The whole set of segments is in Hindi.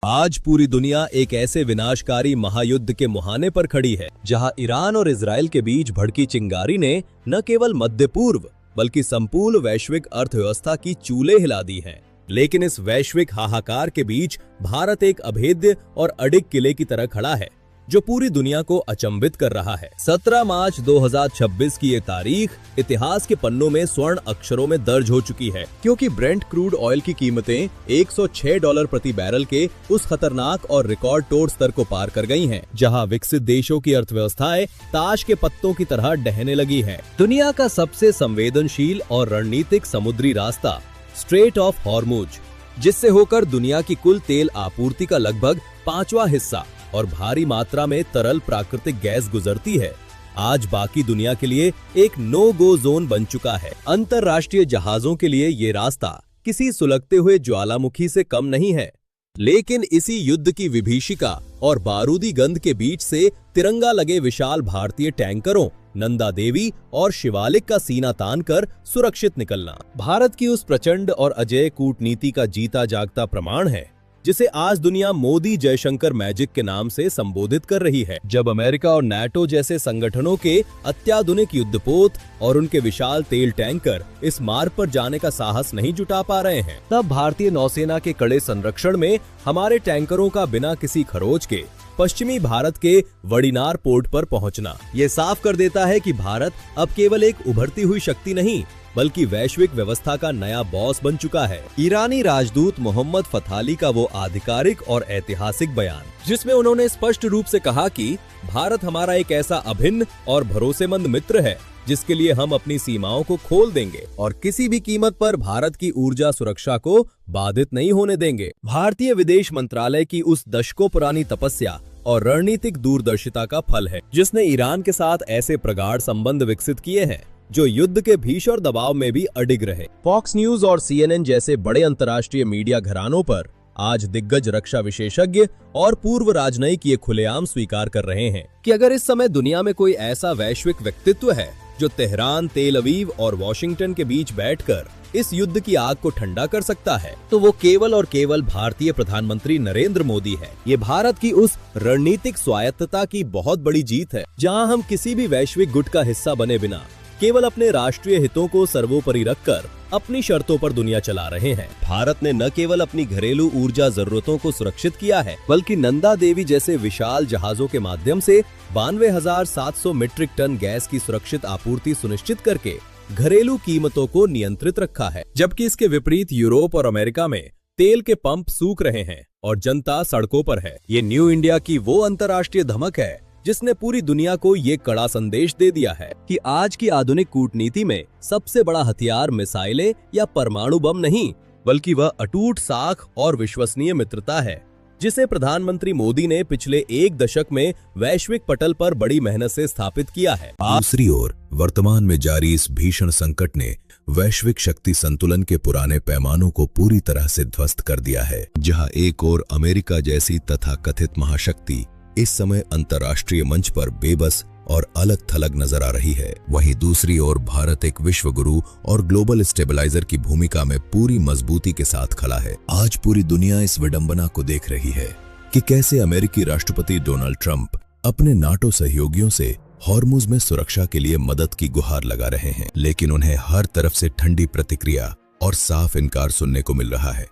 आज पूरी दुनिया एक ऐसे विनाशकारी महायुद्ध के मुहाने पर खड़ी है जहां ईरान और इजराइल के बीच भड़की चिंगारी ने न केवल मध्य पूर्व बल्कि संपूर्ण वैश्विक अर्थव्यवस्था की चूल्हे हिला दी हैं। लेकिन इस वैश्विक हाहाकार के बीच भारत एक अभेद्य और अडिग किले की तरह खड़ा है जो पूरी दुनिया को अचंभित कर रहा है। 17 मार्च 2026 की ये तारीख इतिहास के पन्नों में स्वर्ण अक्षरों में दर्ज हो चुकी है, क्योंकि ब्रेंट क्रूड ऑयल की कीमतें $106 प्रति बैरल के उस खतरनाक और रिकॉर्ड तोड़ स्तर को पार कर गई हैं, जहां विकसित देशों की अर्थव्यवस्थाएं ताश के पत्तों की तरह ढहने लगी हैं। दुनिया का सबसे संवेदनशील और रणनीतिक समुद्री रास्ता स्ट्रेट ऑफ हॉर्मुज, जिससे होकर दुनिया की कुल तेल आपूर्ति का लगभग 5वां हिस्सा और भारी मात्रा में तरल प्राकृतिक गैस गुजरती है, आज बाकी दुनिया के लिए एक नो गो जोन बन चुका है। अंतरराष्ट्रीय जहाजों के लिए ये रास्ता किसी सुलगते हुए ज्वालामुखी से कम नहीं है। लेकिन इसी युद्ध की विभीषिका और बारूदी गंध के बीच से तिरंगा लगे विशाल भारतीय टैंकरों नंदा देवी और शिवालिक का सीना तान कर सुरक्षित निकलना भारत की उस प्रचंड और अजेय कूटनीति का जीता जागता प्रमाण है जिसे आज दुनिया मोदी जयशंकर मैजिक के नाम से संबोधित कर रही है। जब अमेरिका और नाटो जैसे संगठनों के अत्याधुनिक युद्धपोत और उनके विशाल तेल टैंकर इस मार्ग पर जाने का साहस नहीं जुटा पा रहे हैं, तब भारतीय नौसेना के कड़े संरक्षण में हमारे टैंकरों का बिना किसी खरोच के पश्चिमी भारत के वड़ीनार पोर्ट पर पहुंचना ये साफ कर देता है कि भारत अब केवल एक उभरती हुई शक्ति नहीं बल्कि वैश्विक व्यवस्था का नया बॉस बन चुका है। ईरानी राजदूत मोहम्मद फथाली का वो आधिकारिक और ऐतिहासिक बयान, जिसमें उन्होंने स्पष्ट रूप से कहा कि भारत हमारा एक ऐसा अभिन्न और भरोसेमंद मित्र है जिसके लिए हम अपनी सीमाओं को खोल देंगे और किसी भी कीमत पर भारत की ऊर्जा सुरक्षा को बाधित नहीं होने देंगे। भारतीय विदेश मंत्रालय की उस दशकों पुरानी तपस्या और रणनीतिक दूरदर्शिता का फल है, जिसने ईरान के साथ ऐसे प्रगाढ़ संबंध विकसित किए हैं जो युद्ध के भीषण दबाव में भी अडिग रहे। फॉक्स न्यूज और CNN जैसे बड़े अंतर्राष्ट्रीय मीडिया घरानों पर आज दिग्गज रक्षा विशेषज्ञ और पूर्व राजनयिक ये खुलेआम स्वीकार कर रहे हैं कि अगर इस समय दुनिया में कोई ऐसा वैश्विक व्यक्तित्व है जो तेहरान, तेल अवीव और वॉशिंगटन के बीच बैठकर इस युद्ध की आग को ठंडा कर सकता है, तो वो केवल और केवल भारतीय प्रधानमंत्री नरेंद्र मोदी है। ये भारत की उस रणनीतिक स्वायत्तता की बहुत बड़ी जीत है जहां हम किसी भी वैश्विक गुट का हिस्सा बने बिना केवल अपने राष्ट्रीय हितों को सर्वोपरि रखकर अपनी शर्तों पर दुनिया चला रहे हैं। भारत ने न केवल अपनी घरेलू ऊर्जा जरूरतों को सुरक्षित किया है बल्कि नंदा देवी जैसे विशाल जहाजों के माध्यम से 92,700 मीट्रिक टन गैस की सुरक्षित आपूर्ति सुनिश्चित करके घरेलू कीमतों को नियंत्रित रखा है। जबकि इसके विपरीत यूरोप और अमेरिका में तेल के पंप सूख रहे हैं और जनता सड़कों पर है। ये न्यू इंडिया की वो अंतर्राष्ट्रीय धमक है जिसने पूरी दुनिया को ये कड़ा संदेश दे दिया है कि आज की आधुनिक कूटनीति में सबसे बड़ा हथियार मिसाइलें या परमाणु बम नहीं बल्कि वह अटूट साख और विश्वसनीय मित्रता है, जिसे प्रधानमंत्री मोदी ने पिछले 1 दशक में वैश्विक पटल पर बड़ी मेहनत से स्थापित किया है। दूसरी ओर वर्तमान में जारी इस भीषण संकट ने वैश्विक शक्ति संतुलन के पुराने पैमानों को पूरी तरह से ध्वस्त कर दिया है। जहां एक ओर अमेरिका जैसी तथाकथित महाशक्ति इस समय अंतर्राष्ट्रीय मंच पर बेबस और अलग थलग नजर आ रही है, वहीं दूसरी ओर भारत एक विश्व गुरु और ग्लोबल स्टेबलाइजर की भूमिका में पूरी मजबूती के साथ खड़ा है। आज पूरी दुनिया इस विडंबना को देख रही है कि कैसे अमेरिकी राष्ट्रपति डोनाल्ड ट्रंप अपने नाटो सहयोगियों से हॉर्मुज में सुरक्षा के लिए मदद की गुहार लगा रहे हैं, लेकिन उन्हें हर तरफ से ठंडी प्रतिक्रिया और साफ इनकार सुनने को मिल रहा है।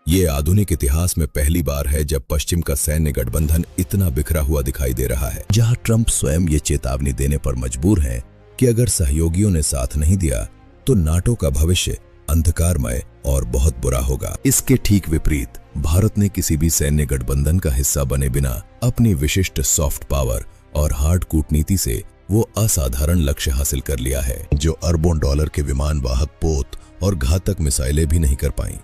ये आधुनिक इतिहास में पहली बार है जब पश्चिम का सैन्य गठबंधन इतना बिखरा हुआ दिखाई दे रहा है, जहां ट्रंप स्वयं ये चेतावनी देने पर मजबूर हैं कि अगर सहयोगियों ने साथ नहीं दिया तो नाटो का भविष्य अंधकारमय और बहुत बुरा होगा। इसके ठीक विपरीत भारत ने किसी भी सैन्य गठबंधन का हिस्सा बने बिना अपनी विशिष्ट सॉफ्ट पावर और हार्ड कूटनीति से वो असाधारण लक्ष्य हासिल कर लिया है जो अरबों डॉलर के विमान वाहक पोत और घातक मिसाइलें भी नहीं कर पाई।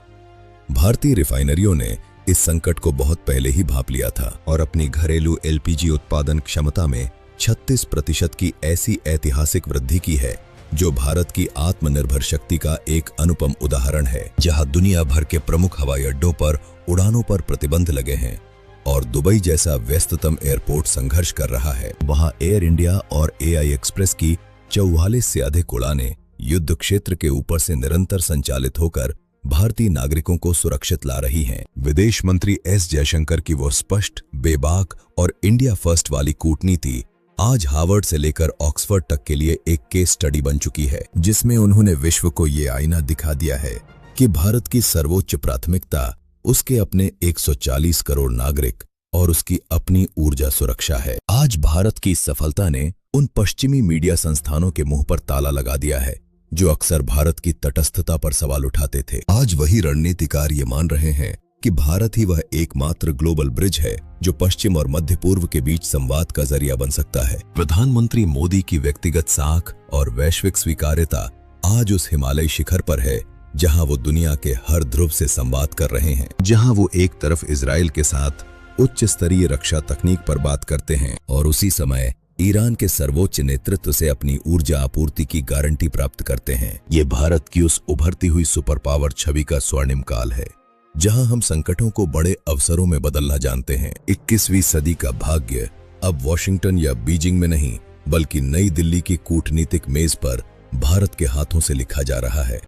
भारतीय रिफाइनरियों ने इस संकट को बहुत पहले ही भांप लिया था और अपनी घरेलू LPG उत्पादन क्षमता में 36% की ऐसी ऐतिहासिक वृद्धि की है जो भारत की आत्मनिर्भर शक्ति का एक अनुपम उदाहरण है। जहां दुनिया भर के प्रमुख हवाई अड्डों पर उड़ानों पर प्रतिबंध लगे हैं और दुबई जैसा व्यस्ततम एयरपोर्ट संघर्ष कर रहा है, वहां एयर इंडिया और AI एक्सप्रेस की 44 से अधिक उड़ानें युद्ध क्षेत्र के ऊपर से निरंतर संचालित होकर भारतीय नागरिकों को सुरक्षित ला रही हैं। विदेश मंत्री एस जयशंकर की वो स्पष्ट, बेबाक और इंडिया फर्स्ट वाली कूटनीति आज हार्वर्ड से लेकर ऑक्सफोर्ड तक के लिए एक केस स्टडी बन चुकी है, जिसमें उन्होंने विश्व को ये आईना दिखा दिया है कि भारत की सर्वोच्च प्राथमिकता उसके अपने 140 करोड़ नागरिक और उसकी अपनी ऊर्जा सुरक्षा है। आज भारत की इस सफलता ने उन पश्चिमी मीडिया संस्थानों के मुंह पर ताला लगा दिया है जो अक्सर भारत की तटस्थता पर सवाल उठाते थे। आज वही रणनीतिकार ये मान रहे हैं कि भारत ही वह एकमात्र ग्लोबल ब्रिज है जो पश्चिम और मध्य पूर्व के बीच संवाद का जरिया बन सकता है। प्रधानमंत्री मोदी की व्यक्तिगत साख और वैश्विक स्वीकार्यता आज उस हिमालय शिखर पर है जहां वो दुनिया के हर ध्रुव से संवाद कर रहे हैं, जहां वो एक तरफ इजराइल के साथ उच्च स्तरीय रक्षा तकनीक पर बात करते हैं और उसी समय ईरान के सर्वोच्च नेतृत्व से अपनी ऊर्जा आपूर्ति की गारंटी प्राप्त करते हैं। ये भारत की उस उभरती हुई सुपर पावर छवि का स्वर्णिम काल है जहां हम संकटों को बड़े अवसरों में बदलना जानते हैं। 21वीं सदी का भाग्य अब वॉशिंगटन या बीजिंग में नहीं बल्कि नई दिल्ली की कूटनीतिक मेज पर भारत के हाथों से लिखा जा रहा है।